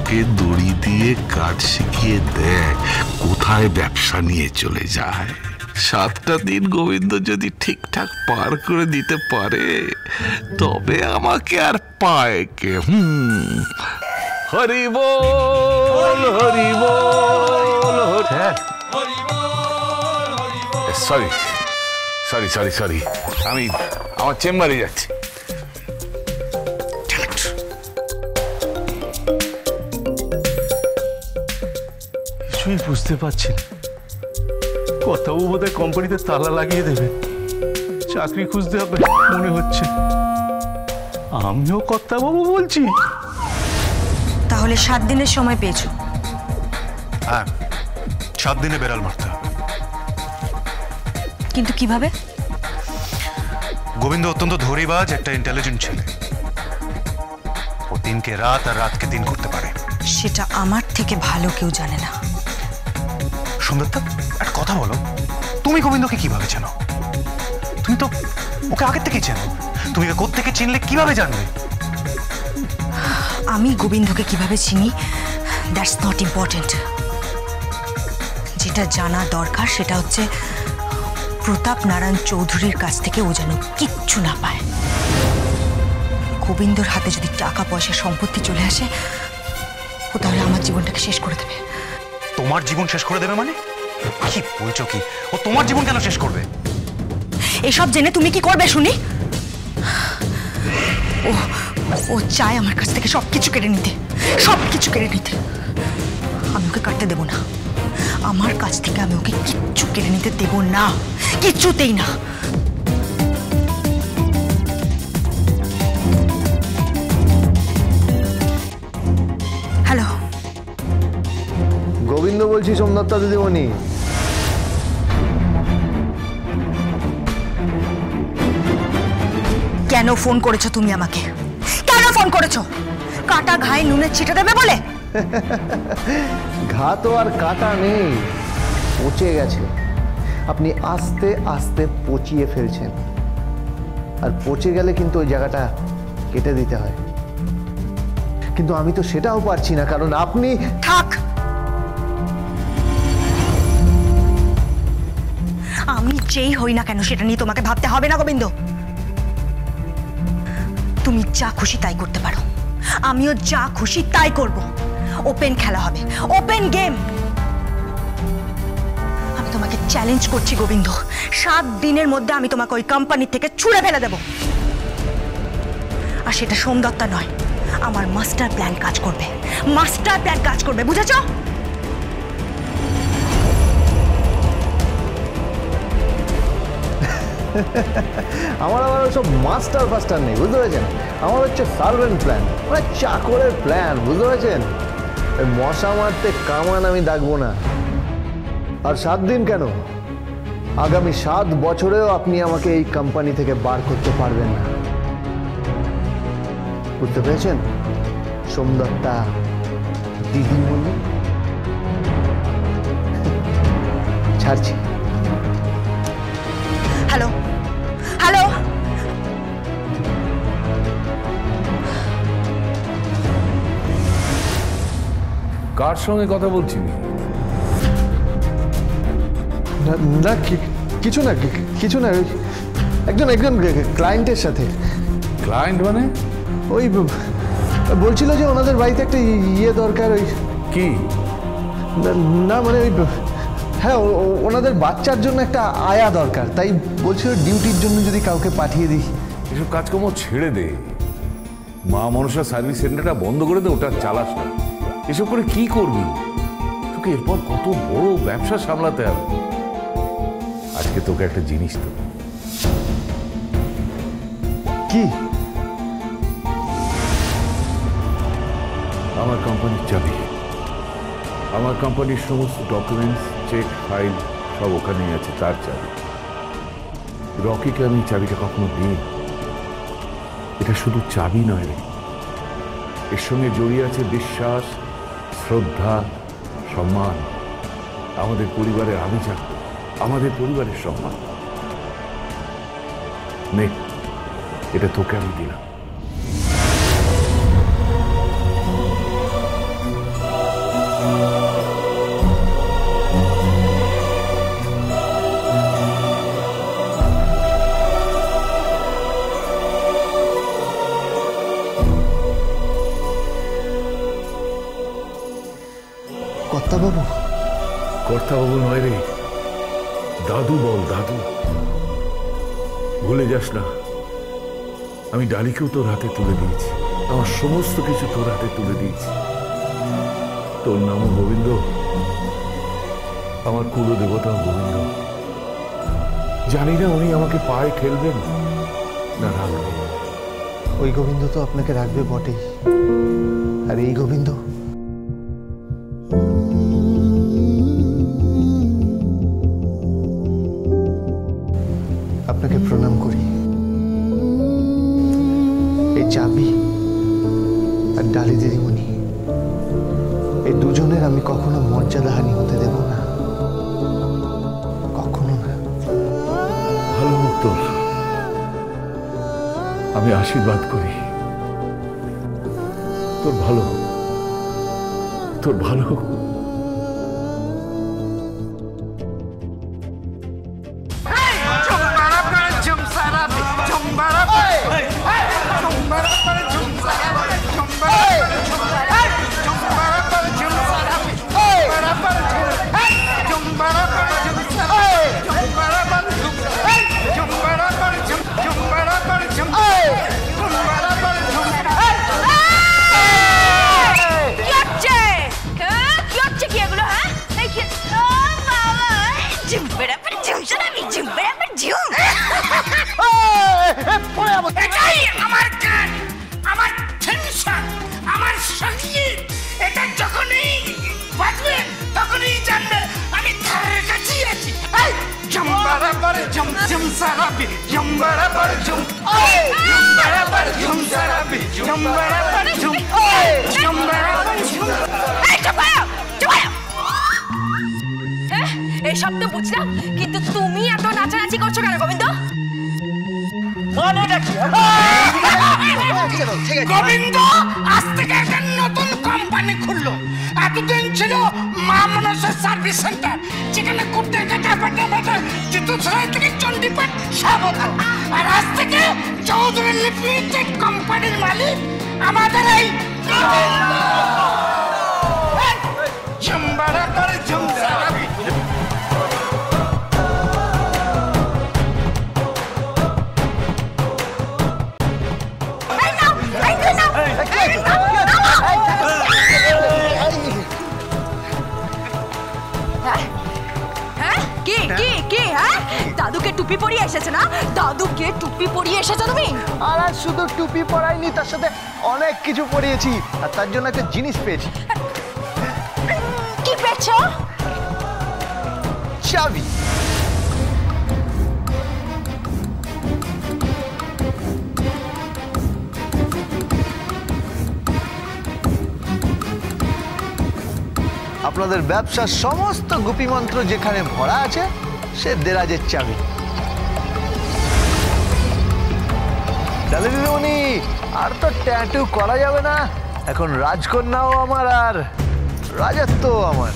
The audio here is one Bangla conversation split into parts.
ওকে দড়ি দিয়ে কাঠ শিখিয়ে দেয় কোথায় ব্যবসা নিয়ে চলে যায়। 7টা দিন গোবিন্দ যদি ঠিকঠাক পার করে দিতে পারে তবে আমাকে আর পায় কে? হরি বল হরি বল। সরি সরি সরি সরি, আমি আমার চেম্বারে যাচ্ছি। কিছুই বুঝতে পারছি না। কথাও বোধহয় কোম্পানিতে তালা লাগিয়ে দেবে, চাকরি খুঁজতে হবে মনে হচ্ছে। আমিও কর্তাবাবু বলছি। তাহলে 7 দিনের সময় পেয়েছো? হ্যাঁ, 7 দিনে বেড়াল মারতে হবে। কিন্তু কিভাবে? গোবিন্দ অত্যন্ত ধরিবাজ, একটা ইন্টেলিজেন্ট ছেলে। ও দিনকে রাত আর রাতকে দিন করতে পারে। সেটা আমার থেকে ভালো কেউ জানে না। সুন্দরতা, একটা কথা বলো, তুমি গোবিন্দকে কিভাবে চেনো? তুমি তো ওকে আগের থেকে চেনো। তুমি ওকে কোত্থেকে চিনলে, কিভাবে জানবে? আমি গোবিন্দকে কিভাবে চিনি দ্যাটস নট ইম্পর্টেন্ট। যেটা জানা দরকার সেটা হচ্ছে প্রতাপ নারায়ণ চৌধুরীর কাছ থেকে ও যেন কিচ্ছু না পায়। গোবিন্দর হাতে যদি টাকা পয়সা সম্পত্তি চলে আসে, ও তাহলে আমার জীবনটাকে শেষ করে দেবে। তোমার জীবন শেষ করে দেবে মানে? কি বলছো কি? ও তোমার জীবন কেন শেষ করবে? এসব জেনে তুমি কি করবে শুনি? ও চায় আমার কাছ থেকে সবকিছু কেড়ে নিতে, সবকিছু কেড়ে নিতে। আমি ওকে কাটতে দেব না। আমার কাছ থেকে আমি ওকে কিচ্ছু কেড়ে নিতে দেব না, কিচ্ছুতেই না। হ্যালো, গোবিন্দ বলছি, সোমদত্তা দিদিমণি। কেন ফোন করেছো তুমি আমাকে? কেন ফোন করেছো? কাটা ঘায়ে নুনের ছিটে দেবে বলে? ঘা তো আর কাটা নেই, পচে গেছে। আপনি আস্তে আস্তে পচিয়ে ফেলছেন, আর পচে গেলে কিন্তু ওই জায়গাটা কেটে দিতে হয়। কিন্তু আমি তো সেটাও পারছি না, কারণ আপনি। থাক, আমি যেই হই না কেন সেটা নিয়ে তোমাকে ভাবতে হবে না গোবিন্দ। তুমি যা খুশি তাই করতে পারো, আমিও যা খুশি তাই করব। ওপেন খেলা হবে, ওপেন গেম। আমি তোমাকে চ্যালেঞ্জ করছি গোবিন্দ, 7 দিনের মধ্যে আমি তোমাকে ওই কোম্পানি থেকে ছুঁড়ে ফেলে দেব। আর সেটা সোমদত্তা নয়, আমার মাস্টার প্ল্যান কাজ করবে, মাস্টার প্ল্যান কাজ করবে, বুঝেছো? আমার ওসব মাস্টার ফাস্টার নেই, বুঝতে পেরেছেন? আমার হচ্ছে সার্ভেন্ট প্ল্যান, মানে চাকরের প্ল্যান, বুঝতে পেরেছেন? মশা মারতে কামান আমি দাগবো না। আর 7 দিন কেন, আগামী 7 বছরেও আপনি আমাকে এই কোম্পানি থেকে বার করতে পারবেন না, বুঝতে পেরেছেন সোমদত্তা দিদিমণি? ছাড়ছি। হ্যালো হ্যালো, কার সঙ্গে কথা বলছি? না কিছু না, কিছু না, একজন ক্লায়েন্টের সাথে। ক্লায়েন্ট মানে? ওই বলছিল যে ওনাদের বাড়িতে একটা ইয়ে দরকার। ওই কি? না মানে ওই, হ্যাঁ, ওনাদের বাচ্চার জন্য একটা আয়া দরকার, তাই বলছিল ডিউটির জন্য যদি কাউকে পাঠিয়ে দিই। এসব কাজকর্ম ছেড়ে দে, মা মনসা সার্ভিস সেন্টারটা বন্ধ করে দে, ওটা চালাস না। এসব করে কি করবি? তোকে এরপর কত বড় ব্যবসা সামলাতে হবে। আজকে তোকে একটা জিনিস দেব। কি? আমার কোম্পানির চাবি। আমার কোম্পানির সমস্ত ডকুমেন্টস, চেক, ফাইল সব ওখানেই আছে, তার চাবি। রকিকে আমি চাবিটা কখনো দিই। এটা শুধু চাবি নয় রে, এর সঙ্গে জড়িয়ে আছে বিশ্বাস, শ্রদ্ধা, সম্মান, আমাদের পরিবারের আভিজাত্য, আমাদের পরিবারের সম্মান। নে, এটা তোকে আমি দিলাম। কর্তাবাবু? কর্তাবাবু নয় রে, দাদু বল, দাদু। ভুলে যাস না, আমি ডালিকেও তোর হাতে তুলে দিয়েছি, আমার সমস্ত কিছু তোর হাতে তুলে দিয়েছি। তোর নামও গোবিন্দ, আমার কুলো দেবতাও গোবিন্দ। জানি না উনি আমাকে পায়ে খেলবেন না রাখবেন। ওই গোবিন্দ তো আপনাকে রাখবে বটেই, আর এই গোবিন্দ আপনাকে প্রণাম করি। এই চাবি আর ডালি দিদিমণি, এই দুজনের আমি কখনো মর্যাদাহানি হতে দেব না, কখনো না। ভালো হোক তোর, আমি আশীর্বাদ করি তোর ভালো হোক, তোর ভালো হোক। এই সব তো বুঝলাম, কিন্তু তুমি এত নাচানাচি করছো কেন গোবিন্দ? গোবিন্দ আজ থেকে একটা নতুন কোম্পানি খুললো। এতদিন ছিল মা মনসা সার্ভিস সেন্টার, যেখানে কুর্তে কাটা পাটা পাটা জুতো ছড়াই থেকে চণ্ডীপাঠ সব হতো। আর আজ থেকে চৌধুরী লিমিটেড কোম্পানির মালিক আমাদের এই জম্বারা করে জমসারা। দাদুকে টুপি পরিয়ে এসেছে না? দাদুকে টুপি পরিয়ে এসেছো তুমি? আর শুধু টুপি পরাইনি, তার সাথে অনেক কিছু পরিয়েছি, আর তার জন্য একটা জিনিস পেয়েছি। কি পেয়েছো? চাবি। আপনাদের ব্যবসার সমস্ত গুপি মন্ত্র যেখানে ভরা আছে, সে দেরাজের চাবি। ডালি দিদিমণি, আর তো ট্যাটু করা যাবে না, এখন রাজকন্যাও আমার আর রাজত্ব আমার।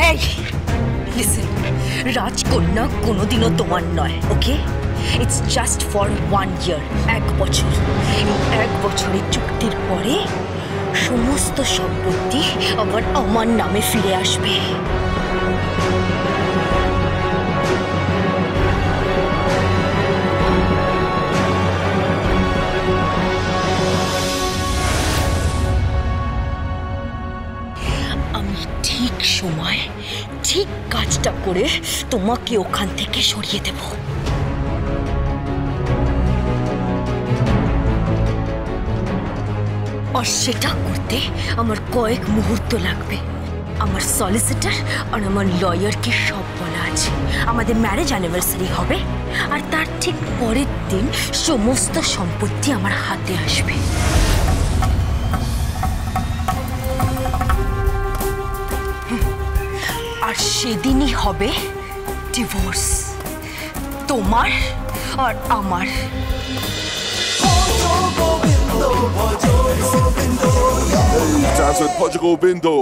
এই লিসেন, রাজকন্যা কোনোদিনও তোমার নয়, ওকে? ইটস জাস্ট ফর 1 ইয়ার, 1 বছর। 1 বছরের চুক্তির পরে সমস্ত সম্পত্তি আবার আমার নামে ফিরে আসবে। আমি ঠিক সময় ঠিক কাজটা করে তোমাকে ওখান থেকে সরিয়ে দেব। আর সেটা করতে আমার কয়েক মুহূর্ত লাগবে। আমার সলিসিটার আর আমার লয়ারকে সব বলা আছে। আমাদের ম্যারেজ অ্যানিভার্সারি হবে, আর তার ঠিক পরের দিন সমস্ত সম্পত্তি আমার হাতে আসবে। আর সেদিনই হবে ডিভোর্স, তোমার আর আমার। Dance with Portugal Bindo.